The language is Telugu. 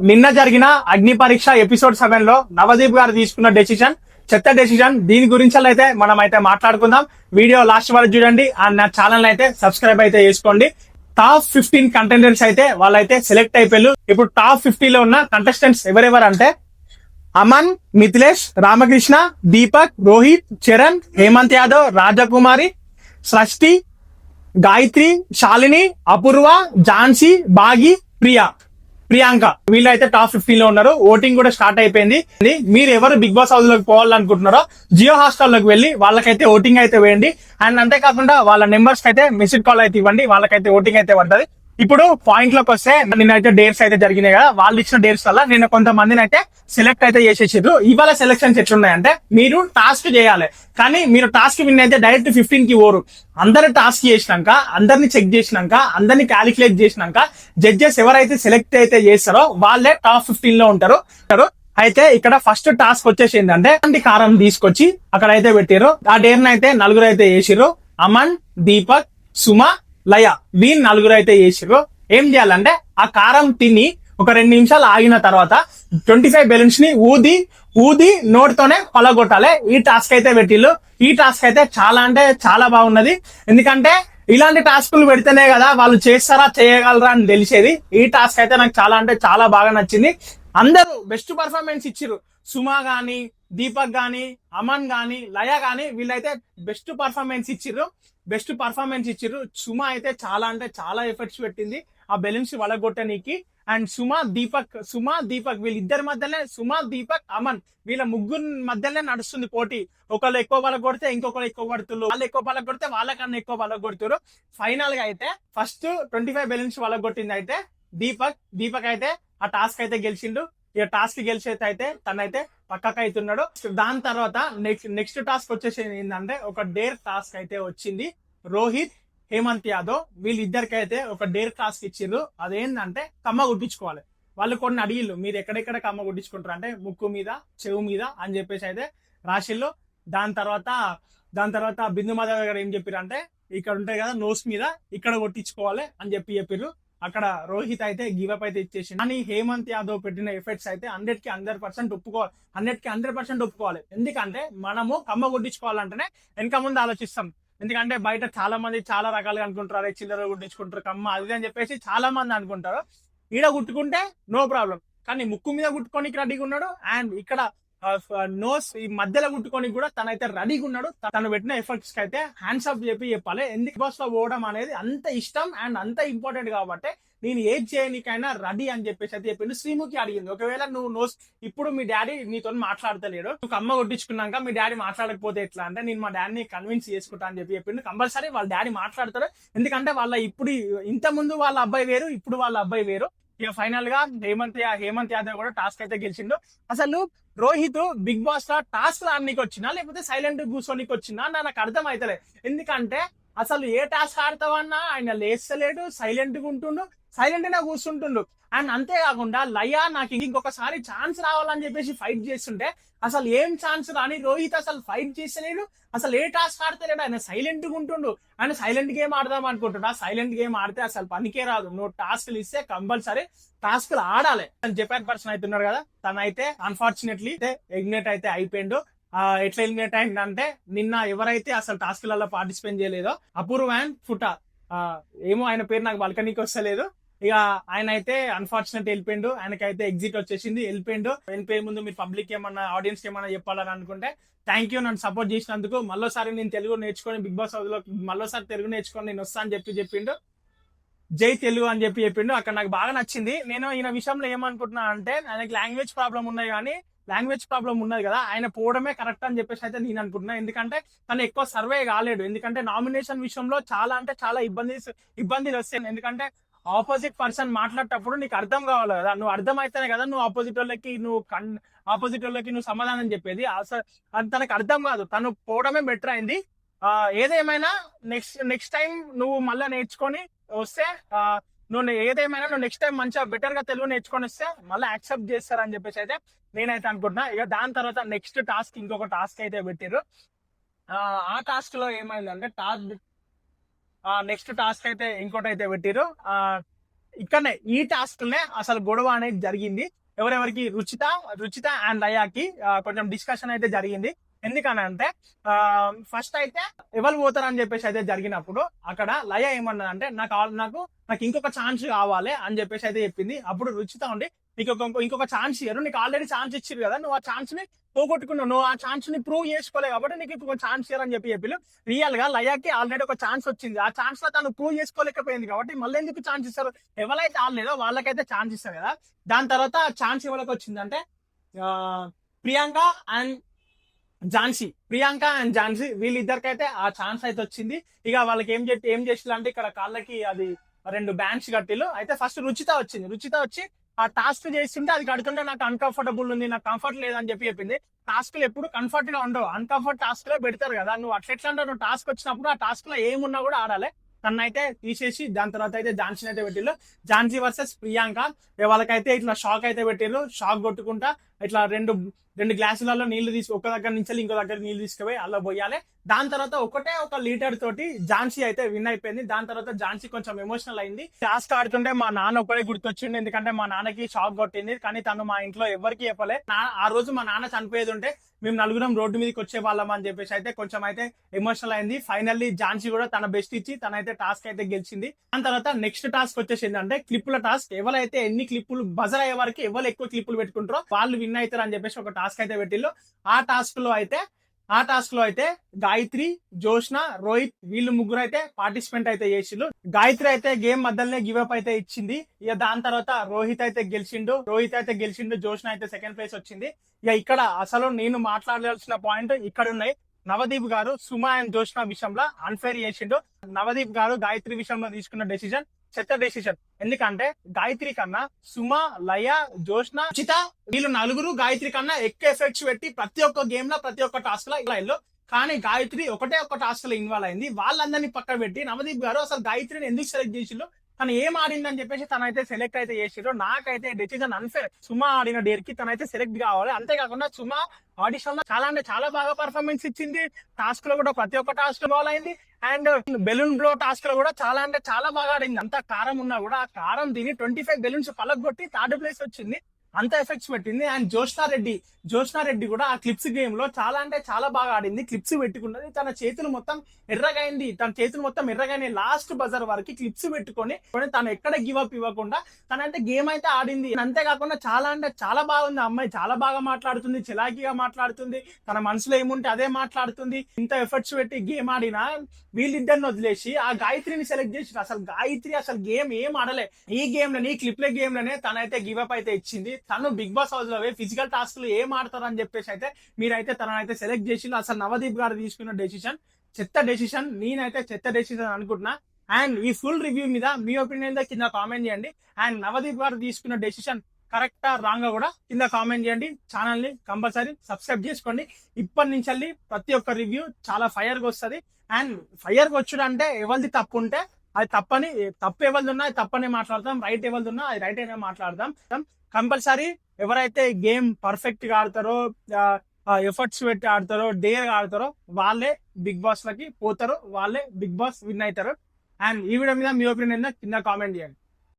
నిన్న జరిగిన అగ్ని పరీక్ష ఎపిసోడ్ 7 లో నవదీప్ గారు తీసుకున్న డెసిషన్ చెత్త డెసిషన్. దీని గురించి అయితే మనం అయితే మాట్లాడుకుందాం. వీడియో లాస్ట్ వరకు చూడండి అండ్ నా ఛానల్ అయితే సబ్స్క్రైబ్ అయితే చేసుకోండి. టాప్ 15 కంటెండర్స్ అయితే వాళ్ళైతే సెలెక్ట్ అయిపోయారు. ఇప్పుడు టాప్ 50 లో ఉన్న కంటెస్టెంట్స్ ఎవరెవరు అంటే అమన్, మిథిలేష్, రామకృష్ణ, దీపక్, రోహిత్, చరణ్, హేమంత్ యాదవ్, రాజకుమారి, సృష్టి, గాయత్రి, శాలిని, అపూర్వ, ఝాన్సీ, బాగి, ప్రియాంక వీళ్ళైతే టాప్ 15 లో ఉన్నారు. ఓటింగ్ కూడా స్టార్ట్ అయిపోయింది. మీరు ఎవరు బిగ్ బాస్ హౌస్ లోకి పోవాలనుకుంటున్నారో జియో హాస్టల్ లోకి వెళ్ళి వాళ్ళకైతే ఓటింగ్ అయితే వేయండి. అండ్ అంతేకాకుండా వాళ్ళ నెంబర్స్ అయితే మెసేజ్ కాల్ అయితే ఇవ్వండి. వాళ్ళకైతే ఓటింగ్ అయితే పడుతుంది. ఇప్పుడు పాయింట్ లోకి వస్తే నిన్నైతే డేట్స్ అయితే జరిగినాయి కదా. వాళ్ళు ఇచ్చిన డేట్స్ వల్ల నిన్న కొంతమందిని అయితే సెలెక్ట్ అయితే చేసేసారు. ఇవాళ సెలెక్షన్స్ ఎట్లున్నాయంటే మీరు టాస్క్ చేయాలి, కానీ మీరు టాస్క్ విన్ అయితే డైరెక్ట్ 15 కి ఓరు. అందరు టాస్క్ చేసినాక, అందరిని చెక్ చేసినాక, అందరిని క్యాలిక్యులేట్ చేసినాక జడ్జెస్ ఎవరైతే సెలెక్ట్ అయితే చేస్తారో వాళ్ళే టాప్ 15 లో ఉంటారు. అయితే ఇక్కడ ఫస్ట్ టాస్క్ వచ్చేసి ఏంటంటే కారం తీసుకొచ్చి అక్కడ అయితే పెట్టారు. ఆ డేర్ అయితే నలుగురు అయితే చేసిర్రు. అమన్, దీపక్, సుమ, లయ వీళ్ళు నలుగురు అయితే చేసిర్రు. ఏం చేయాలంటే ఆ కారం తిని ఒక 2 నిమిషాలు ఆగిన తర్వాత 25 బెలూన్స్ ని ఊది నోటితోనే పలగొట్టాలి. ఈ టాస్క్ అయితే పెట్టిల్లు. ఈ టాస్క్ అయితే చాలా అంటే చాలా బాగున్నది. ఎందుకంటే ఇలాంటి టాస్కులు పెడితేనే కదా వాళ్ళు చేస్తారా చేయగలరా అని తెలిసేది. ఈ టాస్క్ అయితే నాకు చాలా అంటే చాలా బాగా నచ్చింది. అందరూ బెస్ట్ పర్ఫార్మెన్స్ ఇచ్చిర్రు. సుమ గాని, దీపక్ గాని, అమన్ గాని, లయ గాని వీళ్ళైతే బెస్ట్ పర్ఫార్మెన్స్ ఇచ్చిర్రు. సుమ అయితే చాలా అంటే చాలా ఎఫర్ట్స్ పెట్టింది ఆ బెలూన్స్ వలగొట్టనీకి. అండ్ సుమ దీపక్ వీళ్ళిద్దరి మధ్యనే, సుమ, దీపక్, అమన్ వీళ్ళ ముగ్గురు మధ్యనే నడుస్తుంది పోటీ. ఒకళ్ళు ఎక్కువ బల కొడితే ఇంకొకరు ఎక్కువ పడుతున్నారు, వాళ్ళు ఎక్కువ బల కొడితే వాళ్ళకన్నా ఎక్కువ బల కొడుతున్నారు. ఫైనల్ గా అయితే ఫస్ట్ 25 బెలూన్స్ వలగొట్టింది అయితే దీపక్ అయితే ఆ టాస్క్ అయితే గెలిచిండు. ఇక టాస్క్ గెలిచేది తనైతే పక్కకు అవుతున్నాడు. దాని తర్వాత నెక్స్ట్ టాస్క్ వచ్చేసి ఏంటంటే ఒక డేర్ టాస్క్ అయితే వచ్చింది. రోహిత్, హేమంత్ యాదవ్ వీళ్ళిద్దరికి అయితే ఒక డేర్ టాస్క్ ఇచ్చిర్రు. అదేంటంటే కమ్మ గుట్టించుకోవాలి. వాళ్ళు కొన్ని అడిగిళ్ళు, మీరు ఎక్కడెక్కడ కమ్మ గుట్టించుకుంటారు అంటే ముక్కు మీద, చెవు మీద అని చెప్పేసి అయితే రాసిళ్ళు. దాని తర్వాత బిందు మాధవ్ గారు ఏం చెప్పారు అంటే ఇక్కడ ఉంటాయి కదా నోస్ మీద, ఇక్కడ కొట్టించుకోవాలి అని చెప్పిర్రు. అక్కడ రోహిత్ అయితే గివప్ అయితే ఇచ్చేసి, కానీ హేమంత్ యాదవ్ పెట్టిన ఎఫెక్ట్స్ అయితే 100కి 100% ఒప్పుకోవాలి. ఎందుకంటే మనము కమ్మ కొట్టించుకోవాలంటేనే వెనక ముందు ఆలోచిస్తాం. ఎందుకంటే బయట చాలా మంది చాలా రకాలుగా అనుకుంటారు, చిల్లర గుట్టించుకుంటారు కమ్మ అది అని చెప్పేసి చాలా మంది అనుకుంటారు. ఈడ గుట్టుకుంటే నో ప్రాబ్లం, కానీ ముక్కు మీద గుట్టుకోనికి రెడీగా ఉన్నాడు. అండ్ ఇక్కడ నోస్ ఈ మధ్యలో గుట్టుకొని కూడా తనైతే రెడీగా ఉన్నాడు. తను పెట్టిన ఎఫర్ట్స్ కి అయితే హ్యాండ్స్ అప్ చెప్పాలి. ఎందుకు బాస్ లో పోవడం అనేది అంత ఇష్టం అండ్ అంత ఇంపార్టెంట్ కాబట్టి నేను ఏది చేయనికైనా రెడీ అని చెప్పేసి అయితే చెప్పిండు. శ్రీముఖి అడిగింది, ఒకవేళ నువ్వు నోస్ ఇప్పుడు మీ డాడీ నీతో మాట్లాడతలేడు, నువ్వు అమ్మ కొట్టించుకున్నాక మీ డాడీ మాట్లాడకపోతే ఎట్లా అంటే నేను మా డాడీని కన్విన్స్ చేసుకుంటా అని చెప్పిండు. కంపల్సరీ వాళ్ళ డాడీ మాట్లాడతారు. ఎందుకంటే వాళ్ళ ఇప్పుడు ఇంత ముందు వాళ్ళ అబ్బాయి వేరు, ఇప్పుడు వాళ్ళ అబ్బాయి వేరు. ఇక ఫైనల్ గా హేమంత్ యాదవ్ కూడా టాస్క్ అయితే గెలిచిండు. అసలు రోహిత్ బిగ్ బాస్ లో టాస్క్ ఆడనీకి వచ్చినా లేకపోతే సైలెంట్ కూర్చోనికి వచ్చినా నాకు అర్థం అవుతలే. ఎందుకంటే అసలు ఏ టాస్క్ ఆడతావన్నా ఆయన లేస్తలేడు, సైలెంట్ గా ఉంటుండు, సైలెంట్ గా కూర్చుంటుండు. అండ్ అంతేకాకుండా లయ నాకు ఇంకొకసారి ఛాన్స్ రావాలని చెప్పేసి ఫైట్ చేస్తుంటే అసలు ఏం ఛాన్స్ రాని రోహిత్ అసలు ఫైట్ చేస్తలేడు, అసలు ఏ టాస్క్ ఆడతలేడు. ఆయన సైలెంట్ గా ఉంటుండు. ఆయన సైలెంట్ గేమ్ ఆడదాం అనుకుంటున్నా. సైలెంట్ గేమ్ ఆడితే అసలు పనికే రాదు. నువ్వు టాస్క్లు ఇస్తే కంపల్సరీ టాస్క్లు ఆడాలి అని జపాన్ పర్సన్ అవుతున్నారు కదా. తనైతే అన్ఫార్చునేట్లీ ఎలిమినేట్ అయితే అయిపోయిండు. ఎట్లా ఎలిమినేట్ అయిందంటే నిన్న ఎవరైతే అసలు టాస్క్లలో పార్టిసిపేట్ చేయలేదో అపూర్వ అండ్ ఫుటా, ఏమో ఆయన పేరు నాకు బల్కనీకి వస్తలేదు. ఇక ఆయన అయితే అన్ఫార్చునేట్ వెళ్ళిపోయిండు. ఆయనకైతే ఎగ్జిట్ వచ్చేసింది, వెళ్ళిపోయే ముందు మీరు పబ్లిక్ ఏమన్నా ఆడియన్స్ కి ఏమన్నా చెప్పాలని అనుకుంటే థ్యాంక్ యూ నన్ను సపోర్ట్ చేసినందుకు. మళ్ళీసారి నేను తెలుగు నేర్చుకొని బిగ్ బాస్ హౌస్ లో మళ్ళీసారి తెలుగు నేర్చుకొని నేను వస్తా అని చెప్పిండు. జై తెలుగు అని చెప్పిండు. అక్కడ నాకు బాగా నచ్చింది. నేను ఈయన విషయంలో ఏమనుకుంటున్నా అంటే ఆయనకి లాంగ్వేజ్ ప్రాబ్లం ఉన్నది కదా, ఆయన పోవడమే కరెక్ట్ అని చెప్పేసి అయితే నేను అనుకుంటున్నా. ఎందుకంటే తను ఎక్కువ సర్వే కాలేడు. ఎందుకంటే నామినేషన్ విషయంలో చాలా అంటే చాలా ఇబ్బందులు వస్తాయి. ఎందుకంటే ఆపోజిట్ పర్సన్ మాట్లాడేటప్పుడు నీకు అర్థం కావాలి కదా, నువ్వు అర్థం అయితేనే కదా నువ్వు ఆపోజిట్ వాళ్ళకి నువ్వు సమాధానం చెప్పేది. అసలు తనకు అర్థం కాదు. తను పోవడమే బెటర్ అయింది. ఏదేమైనా నెక్స్ట్ టైం నువ్వు మళ్ళీ నేర్చుకొని వస్తే నువ్వు నెక్స్ట్ టైం మంచిగా బెటర్ గా తెలుగు నేర్చుకొని వస్తే మళ్ళీ యాక్సెప్ట్ చేస్తారని చెప్పేసి అయితే నేనైతే అనుకుంటున్నా. ఇక దాని తర్వాత నెక్స్ట్ టాస్క్ ఇంకొక టాస్క్ అయితే పెట్టారు. ఆ టాస్క్ లో ఏమైందంటే నెక్స్ట్ టాస్క్ అయితే ఇంకోటి అయితే పెట్టారు. ఇక్కడనే ఈ టాస్క్ నే అసలు గొడవ అనేది జరిగింది. ఎవరెవరికి రుచిత అండ్ లయాకి కొంచెం డిస్కషన్ అయితే జరిగింది. ఎందుకనంటే ఫస్ట్ అయితే ఎవరు పోతారు అని చెప్పేసి అయితే జరిగినప్పుడు అక్కడ లయ ఏమన్నదంటే నాకు ఇంకొక ఛాన్స్ కావాలి అని చెప్పేసి అయితే చెప్పింది. అప్పుడు రుచిత ఉండి నీకు ఇంకొక ఛాన్స్ ఇయ్యరు, నీకు ఆల్రెడీ ఛాన్స్ ఇచ్చారు కదా, నువ్వు ఆ ఛాన్స్ ని పోగొట్టుకున్నావు, నువ్వు ఆ ఛాన్స్ ని ప్రూవ్ చేసుకోలే కాబట్టి నీకు ఇంకొక ఛాన్స్ ఇయ్యరు అని చెప్పి రియల్ గా లయాకి ఆల్రెడీ ఒక ఛాన్స్ వచ్చింది. ఆ ఛాన్స్ లో తను ప్రూవ్ చేసుకోలేకపోయింది కాబట్టి మళ్ళీ ఎందుకు ఛాన్స్ ఇస్తారు? ఎవరైతే ఆడలేదో వాళ్ళకైతే ఛాన్స్ ఇస్తారు కదా. దాని తర్వాత ఛాన్స్ ఎవరికి వచ్చిందంటే ప్రియాంక అండ్ ఝాన్సీ వీళ్ళిద్దరికైతే ఆ ఛాన్స్ అయితే వచ్చింది. ఇక వాళ్ళకి ఏం చేసిందంటే ఇక్కడ కాళ్ళకి అది 2 బ్యాండ్స్ కట్టిలు. అయితే ఫస్ట్ రుచిత వచ్చి ఆ టాస్క్ చేస్తుంటే అది కడుతుంటే నాకు అన్కంఫర్టబుల్ ఉంది, నాకు కంఫర్ట్ లేదని చెప్పింది. టాస్క్లు ఎప్పుడు కంఫర్ట్ గా ఉండవు, అన్కంఫర్ట్ టాస్క్ లో పెడతారు కదా. నువ్వు అట్లా నువ్వు టాస్క్ వచ్చినప్పుడు ఆ టాస్క్ లో ఏమున్నా కూడా ఆడాలి. తను అయితే తీసేసి దాని తర్వాత అయితే ఝాన్సీని అయితే పెట్టిళ్ళు. ఝాన్సీ వర్సెస్ ప్రియాంక. వాళ్ళకైతే ఇట్లా షాక్ అయితే పెట్టిళ్ళు. షాక్ కొట్టుకుంటా ఇట్లా రెండు గ్లాసులలో నీళ్లు ఒక దగ్గర నుంచి ఇంకో దగ్గర నీళ్లు తీసుకుపోయి అలా పోయాలి. దాని తర్వాత ఒక లీటర్ తోటి ఝాన్సీ అయితే విన్ అయిపోయింది. దాని తర్వాత ఝాన్సీ కొంచెం ఎమోషనల్ అయింది. టాస్క్ ఆడుతుంటే మా నాన్న ఒకటే గుర్తొచ్చింది, ఎందుకంటే మా నాన్నకి షాక్ కొట్టింది. కానీ తను మా ఇంట్లో ఎవరికి చెప్పలే. ఆ రోజు మా నాన్న చనిపోయేది ఉంటే మేము నలుగురం రోడ్డు మీదకి వచ్చే వాళ్ళం అని చెప్పేసి అయితే కొంచెం అయితే ఎమోషనల్ అయింది. ఫైనల్లీ ఝాన్సీ కూడా తన బెస్ట్ ఇచ్చి తనైతే టాస్క్ అయితే గెలిచింది. దాని తర్వాత నెక్స్ట్ టాస్క్ వచ్చేసింది అంటే క్లిప్పుల టాస్క్. ఎవరైతే ఎన్ని క్లిప్పులు బజర్ అయ్యే వరకు ఎవరు ఎక్కువ క్లిప్పులు పెట్టుకుంటారో వాళ్ళు విన్ అవుతారు అని చెప్పేసి ఒక టాస్క్ అయితే పెట్టిళ్ళు. ఆ టాస్క్ లో అయితే గాయత్రి, జోష్న, రోహిత్ వీళ్ళు ముగ్గురు అయితే పార్టిసిపెంట్ అయితే చేసిండు. గాయత్రి అయితే గేమ్ మధ్యలోనే గివ్ అప్ అయితే ఇచ్చింది. ఇక దాని తర్వాత రోహిత్ అయితే గెలిచిండు, జోష్న అయితే సెకండ్ ప్లేస్ వచ్చింది. ఇక ఇక్కడ అసలు నేను మాట్లాడాల్సిన పాయింట్ ఇక్కడ ఉన్నాయి. నవదీప్ గారు సుమ అండ్ జోష్న విషయంలో అన్ఫేర్ చేసిండు. నవదీప్ గారు గాయత్రి విషయంలో తీసుకున్న డెసిజన్ చెత్త డెసిషన్. ఎందుకంటే గాయత్రి కన్నా సుమ, లయ, జోష్న, రుచిత వీళ్ళు నలుగురు గాయత్రి కన్నా ఎక్కువ ఎఫెక్ట్స్ పెట్టి ప్రతి ఒక్క గేమ్ లో ప్రతి ఒక్క టాస్క్ లో ఇలా. కానీ గాయత్రి ఒకటే ఒక్క టాస్క్ లో ఇన్వాల్వ్ అయింది. వాళ్ళందరినీ పక్కన పెట్టి నవదీప్ గారు అసలు గాయత్రిని ఎందుకు సెలెక్ట్ చేసిండు, తను ఏం ఆడిందని చెప్పేసి తనైతే సెలెక్ట్ అయితే చేసిండ్రు. నాకైతే డెసిజన్ అన్ఫేర్. సుమ ఆడిన డేర్ కి తనైతే సెలెక్ట్ కావాలి. అంతేకాకుండా సుమ ఆడిషన్ లో చాలా బాగా పర్ఫార్మెన్స్ ఇచ్చింది. టాస్క్ లో కూడా ప్రతి ఒక్క టాస్క్ ఇన్వాల్వ్ అయింది. అండ్ బెలూన్ బ్లో టాస్క్ లో కూడా చాలా బాగా ఆడింది. అంత కారం ఉన్నా కూడా ఆ కారం తిని 25 బెలూన్స్ పలగొట్టి 3rd ప్లేస్ వచ్చింది. అంత ఎఫెక్ట్స్ పెట్టింది. అండ్ జోష్నా రెడ్డి కూడా ఆ క్లిప్స్ గేమ్ లో చాలా బాగా ఆడింది. క్లిప్స్ పెట్టుకున్నది, తన చేతులు మొత్తం ఎర్రగైంది. లాస్ట్ బజర్ వరకు క్లిప్స్ పెట్టుకొని తను ఎక్కడ గివ్ అప్ ఇవ్వకుండా తనైతే గేమ్ అయితే ఆడింది. అంతేకాకుండా చాలా బాగుంది. అమ్మాయి చాలా బాగా మాట్లాడుతుంది, చిలాకీగా మాట్లాడుతుంది, తన మనసులో ఏముంటే అదే మాట్లాడుతుంది. ఇంత ఎఫర్ట్స్ పెట్టి గేమ్ ఆడినా వీళ్ళిద్దరిని వదిలేసి ఆ గాయత్రిని సెలెక్ట్ చేసి గాయత్రి అసలు గేమ్ ఏం ఆడలే. ఈ గేమ్ లోని క్లిప్లే గేమ్ లోనే తనైతే గివ్ అప్ అయితే ఇచ్చింది. తను బిగ్ బాస్ హౌస్ లో ఫిజికల్ టాస్క్ లో ఏం ఆడతారు అని చెప్పేసి అయితే మీరైతే తనైతే సెలెక్ట్ చేసి అసలు నవదీప్ గారు తీసుకున్న డెసిషన్ చెత్త డెసిషన్. నేనైతే చెత్త డెసిషన్ అనుకుంటున్నా. అండ్ ఈ ఫుల్ రివ్యూ మీద మీ ఒపీనియన్ కింద కామెంట్ చేయండి. అండ్ నవదీప్ గారు తీసుకున్న డెసిషన్ కరెక్టా రాంగా కూడా కింద కామెంట్ చేయండి. ఛానల్ ని కంపల్సరీ సబ్స్క్రైబ్ చేసుకోండి. ఇప్పటి నుంచి ప్రతి ఒక్క రివ్యూ చాలా ఫైర్ గా వస్తుంది. అండ్ ఫైర్ గా వచ్చుడు అంటే ఎవరిది తప్పు ఉంటే అది తప్పు ఎవరిది ఉన్నా అది తప్పని మాట్లాడతాం, రైట్ ఎవరిది ఉన్నా అది రైట్ అయినా మాట్లాడదాం. కంపల్సరీ ఎవరైతే గేమ్ పర్ఫెక్ట్ గా ఆడతారో, ఎఫర్ట్స్ పెట్టి ఆడతారో, డేర్ ఆడతారో వాళ్ళే బిగ్ బాస్ లకి పోతారు, వాళ్ళే బిగ్ బాస్ విన్ అవుతారు. అండ్ ఈ వీడియో మీద మీ ఒపీనియన్ కింద కామెంట్ చేయండి.